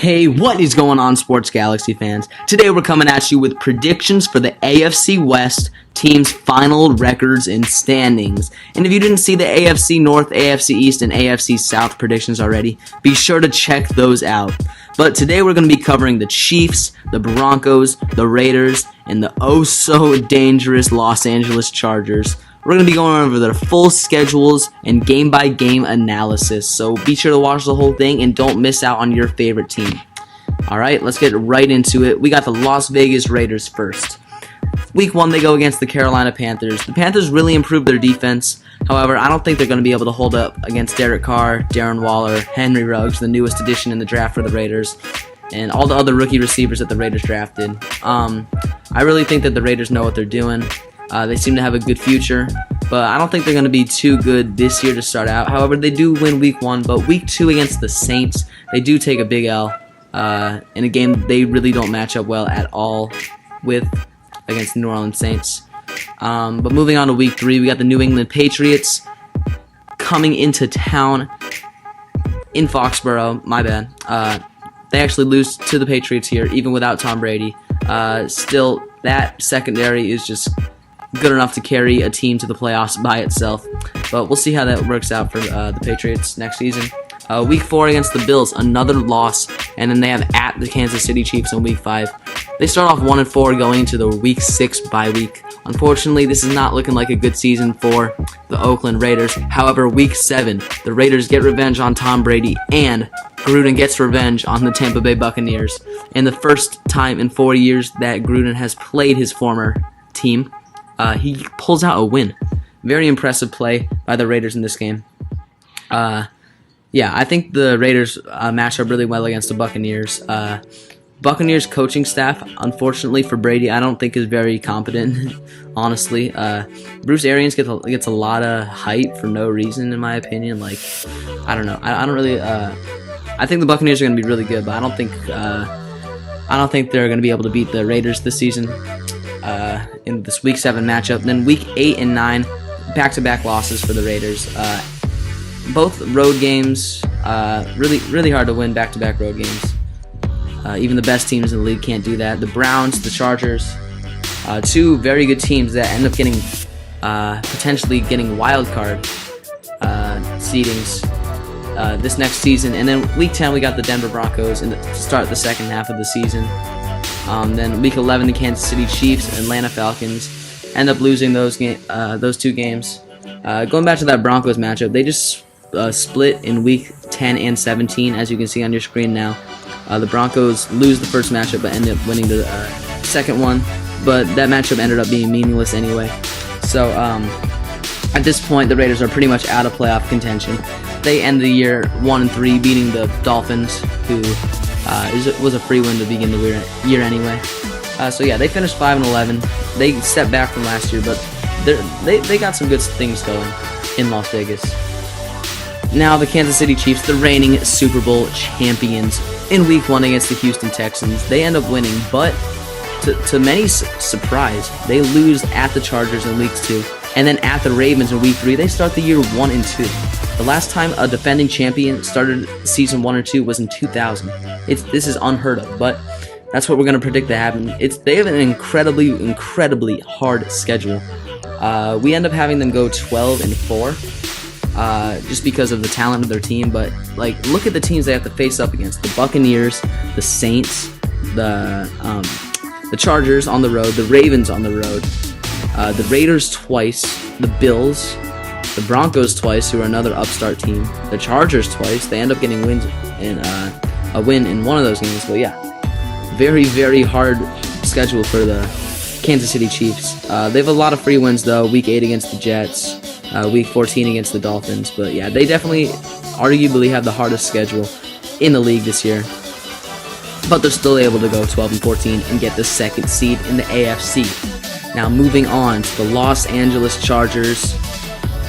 Hey, what is going on, Sports Galaxy fans? Today we're coming at you with predictions for the AFC West teams' final records and standings. And if you didn't see the AFC North, AFC East, and AFC South predictions already, be sure to check those out. But today we're going to be covering the Chiefs, the Broncos, the Raiders, and the oh-so-dangerous Los Angeles Chargers. We're going to be going over their full schedules and game-by-game analysis, so be sure to watch the whole thing and don't miss out on your favorite team. Alright, let's get right into it. We got the Las Vegas Raiders first. Week 1, they go against the Carolina Panthers. The Panthers really improved their defense. However, I don't think they're going to be able to hold up against Derek Carr, Darren Waller, Henry Ruggs, the newest addition in the draft for the Raiders, and all the other rookie receivers that the Raiders drafted. I really think that the Raiders know what they're doing. They seem to have a good future, but I don't think they're going to be too good this year to start out. However, they do win Week 1, but Week 2 against the Saints, they do take a big L in a game they really don't match up well at all with against the New Orleans Saints. But moving on to Week 3, we got the New England Patriots coming into town in Foxborough. My bad. They actually lose to the Patriots here, even without Tom Brady. Still, that secondary is just good enough to carry a team to the playoffs by itself. But we'll see how that works out for the Patriots next season. Week 4 against the Bills, another loss, and then they have at the Kansas City Chiefs in Week 5. They start off 1-4 going into the Week 6 bye week. Unfortunately, this is not looking like a good season for the Oakland Raiders. However, Week 7, the Raiders get revenge on Tom Brady, and Gruden gets revenge on the Tampa Bay Buccaneers. And the first time in 4 years that Gruden has played his former team, he pulls out a win. Very impressive play by the Raiders in this game. Yeah, I think the Raiders match up really well against the Buccaneers. Buccaneers coaching staff, unfortunately for Brady, I don't think is very competent, honestly. Bruce Arians gets a lot of hype for no reason, in my opinion. Like, I don't know. I don't really. I think the Buccaneers are going to be really good, but I don't think they're going to be able to beat the Raiders this season in this Week 7 matchup. Then Week 8 and 9, back-to-back losses for the Raiders. Both road games, really hard to win back-to-back road games. Even the best teams in the league can't do that. The Browns, the Chargers, two very good teams that end up getting potentially getting wild card seedings this next season. And then Week 10, we got the Denver Broncos to start the second half of the season. Then Week 11, the Kansas City Chiefs, Atlanta Falcons end up losing those two games. Going back to that Broncos matchup, they just split in Week 10 and 17, as you can see on your screen now. The Broncos lose the first matchup but end up winning the second one, but that matchup ended up being meaningless anyway. So at this point, the Raiders are pretty much out of playoff contention. They end the year 1-3, beating the Dolphins, who was a free win to begin the year anyway. So yeah, they finished 5-11. They stepped back from last year, but they got some good things going in Las Vegas. Now the Kansas City Chiefs, the reigning Super Bowl champions, in Week 1 against the Houston Texans. They end up winning, but to many surprise, they lose at the Chargers in Week 2, and then at the Ravens in Week 3. They start the year 1-2. The last time a defending champion started season 1 or 2 was in 2000. This is unheard of, but that's what we're going to predict to happen. They have an incredibly hard schedule. We end up having them go 12-4. Just because of the talent of their team, but like, look at the teams they have to face up against: the Buccaneers, the Saints, the Chargers on the road, the Ravens on the road, the Raiders twice, the Bills, the Broncos twice, who are another upstart team, the Chargers twice. They end up getting wins in a win in one of those games. But yeah, very hard schedule for the Kansas City Chiefs. They have a lot of free wins though. Week 8 against the Jets. Week 14 against the Dolphins. But yeah, they definitely arguably have the hardest schedule in the league this year. But they're still able to go 12-14 and get the second seed in the AFC. Now moving on to the Los Angeles Chargers.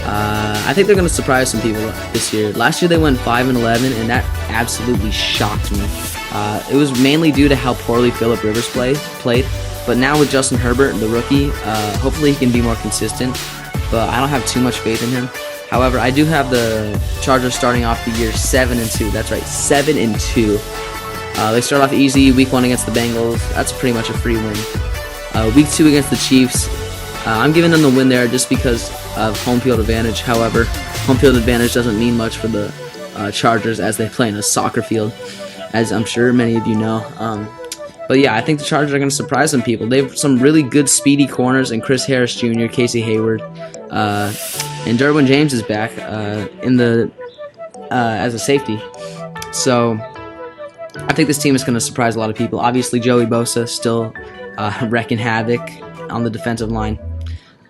I think they're going to surprise some people this year. Last year they went 5-11, and that absolutely shocked me. It was mainly due to how poorly Phillip Rivers played. But now with Justin Herbert, the rookie, hopefully he can be more consistent. But I don't have too much faith in him. However, I do have the Chargers starting off the year 7-2. That's right, 7-2. They start off easy. Week 1 against the Bengals. That's pretty much a free win. Week 2 against the Chiefs. I'm giving them the win there just because of home field advantage. However, home field advantage doesn't mean much for the Chargers as they play in a soccer field, as I'm sure many of you know. But yeah, I think the Chargers are going to surprise some people. They have some really good speedy corners in Chris Harris Jr., Casey Hayward, and Derwin James is back as a safety. So I think this team is going to surprise a lot of people. Obviously, Joey Bosa still wrecking havoc on the defensive line.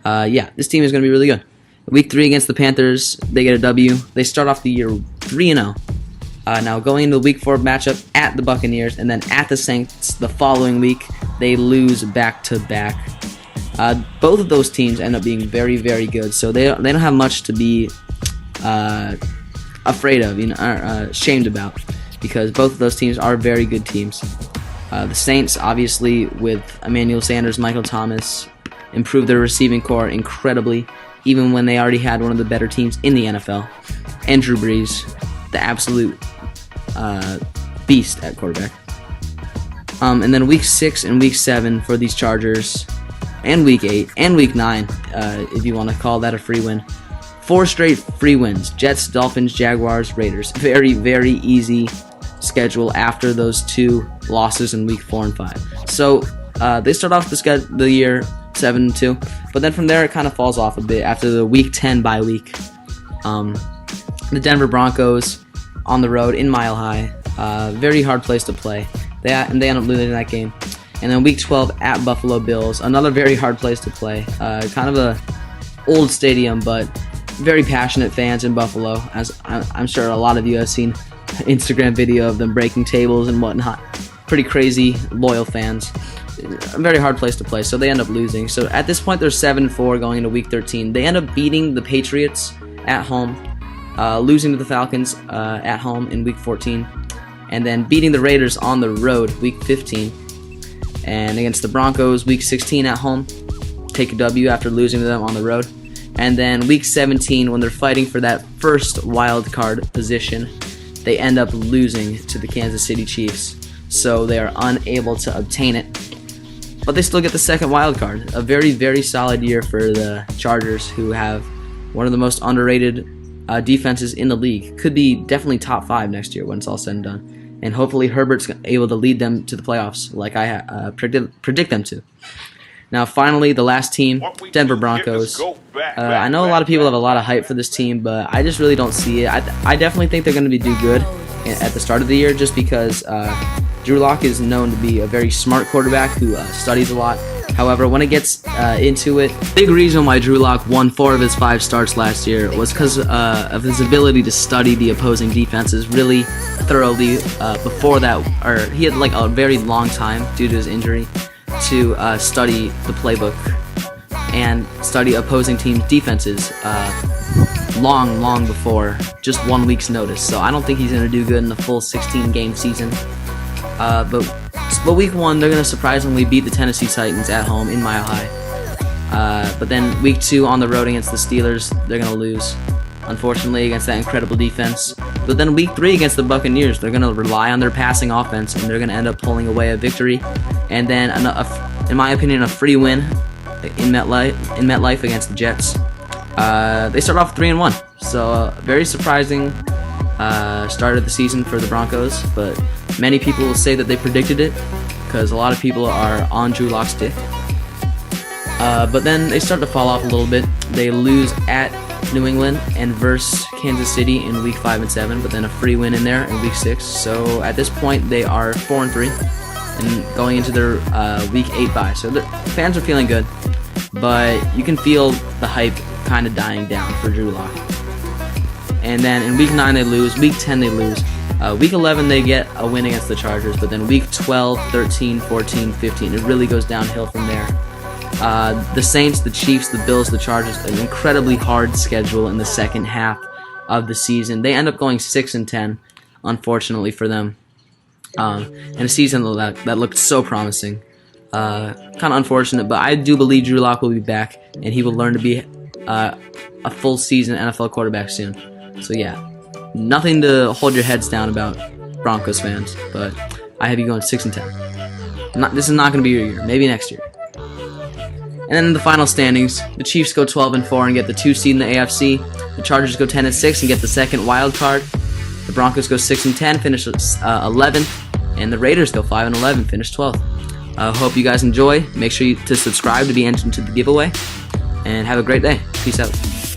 Yeah, this team is going to be really good. Week 3 against the Panthers, they get a W. They start off the year 3-0. Now going into the Week 4 matchup at the Buccaneers and then at the Saints the following week, they lose back-to-back. Both of those teams end up being very, very good, so they don't have much to be afraid of, or ashamed about, because both of those teams are very good teams. The Saints, obviously, with Emmanuel Sanders, Michael Thomas, improved their receiving core incredibly, even when they already had one of the better teams in the NFL. And Drew Brees, the absolute beast at quarterback. And then Week 6 and Week 7 for these Chargers, and Week 8 and Week 9, if you want to call that a free win. 4 straight free wins: Jets, Dolphins, Jaguars, Raiders. Very, very easy schedule after those 2 losses in Week 4 and 5. So they start off the year 7-2, but then from there it kind of falls off a bit after the Week 10 bye week. The Denver Broncos on the road in Mile High, very hard place to play. They end up losing that game. And then Week 12 at Buffalo Bills, another very hard place to play. Kind of a old stadium, but very passionate fans in Buffalo, as I'm sure a lot of you have seen Instagram video of them breaking tables and whatnot. Pretty crazy, loyal fans. A very hard place to play, so they end up losing. So at this point, they're 7-4 going into Week 13. They end up beating the Patriots at home, losing to the Falcons at home in Week 14, and then beating the Raiders on the road Week 15. And against the Broncos, Week 16 at home, take a W after losing to them on the road. And then Week 17, when they're fighting for that first wild card position, they end up losing to the Kansas City Chiefs. So they are unable to obtain it. But they still get the second wild card. A very, very solid year for the Chargers, who have one of the most underrated defenses in the league. Could be definitely top 5 next year when it's all said and done. And hopefully Herbert's able to lead them to the playoffs like I predict them to. Now, finally, the last team, Denver Broncos. I know a lot of people have a lot of hype for this team, but I just really don't see it. I definitely think they're going to do good at the start of the year, just because Drew Lock is known to be a very smart quarterback who studies a lot. However, when it gets into it, big reason why Drew Lock won 4 of his 5 starts last year was because of his ability to study the opposing defenses really thoroughly before that, or he had like a very long time due to his injury to study the playbook and study opposing teams' defenses long before just 1 week's notice. So I don't think he's going to do good in the full 16-game season. But Week 1, they're going to surprisingly beat the Tennessee Titans at home in Mile High. But then Week 2 on the road against the Steelers, they're going to lose, unfortunately, against that incredible defense. But then Week 3 against the Buccaneers, they're going to rely on their passing offense, and they're going to end up pulling away a victory. And then, in my opinion, a free win in MetLife against the Jets. They start off 3-1, so very surprising start of the season for the Broncos. But many people will say that they predicted it, because a lot of people are on Drew Lock's dick. But then they start to fall off a little bit. They lose at New England and versus Kansas City in Week 5 and 7, but then a free win in there in Week 6. So at this point, they are 4-3 and going into their Week 8 bye. So the fans are feeling good, but you can feel the hype kind of dying down for Drew Lock. And then in Week 9 they lose, Week 10 they lose, Week 11 they get a win against the Chargers, but then Week 12, 13, 14, 15, it really goes downhill from there. The Saints, the Chiefs, the Bills, the Chargers, an incredibly hard schedule in the second half of the season. They end up going 6-10, unfortunately for them. And a season that looked so promising. Kind of unfortunate, but I do believe Drew Lock will be back, and he will learn to be a full season NFL quarterback soon. So yeah, nothing to hold your heads down about, Broncos fans. But I have you going 6-10. This is not going to be your year. Maybe next year. And then in the final standings, the Chiefs go 12-4 and get the 2 seed in the AFC. The Chargers go 10-6 and get the 2nd wild card. The Broncos go 6-10, finish 11th, and the Raiders go 5-11, finish 12th. Hope you guys enjoy. Make sure to subscribe to be entered into the giveaway, and have a great day. Peace out.